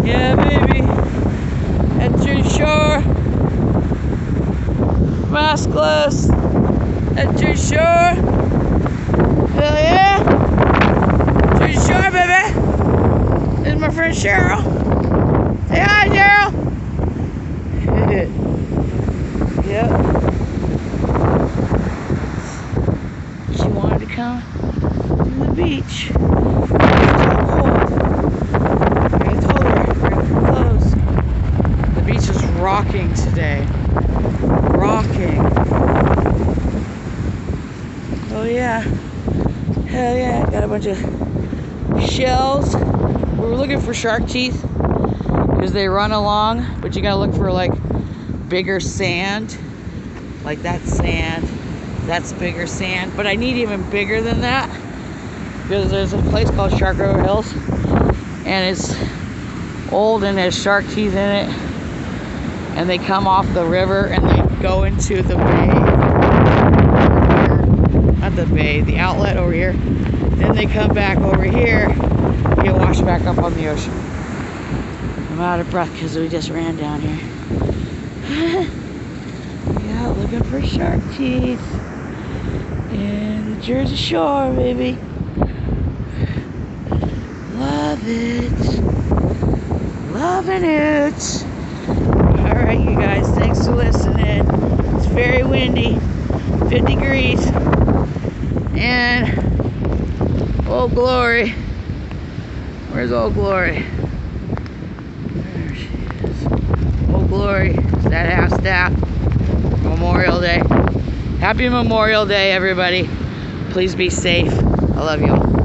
Yeah, baby. At your shore. Maskless. At your shore. Hell yeah. To your shore, baby. This is my friend Cheryl. Say hi, Cheryl. Yep. She wanted to come to the beach. Rocking today. Rocking. Oh yeah. Hell yeah. Got a bunch of shells. We were looking for shark teeth because they run along, but you gotta look for like bigger sand. Like that's sand. That's bigger sand. But I need even bigger than that because there's a place called Shark River Hills and it's old and has shark teeth in it. And they come off the river and they go into the bay. Not the bay, the outlet over here. Then they come back over here, get washed back up on the ocean. I'm out of breath because we just ran down here. Yeah, looking for shark teeth in the Jersey Shore, baby. Love it. Loving it. Alright, you guys, thanks for listening. It's very windy, 50 degrees, and Old Glory. Where's Old Glory? There she is. Old Glory is at half staff. Memorial Day. Happy Memorial Day, everybody. Please be safe. I love you all.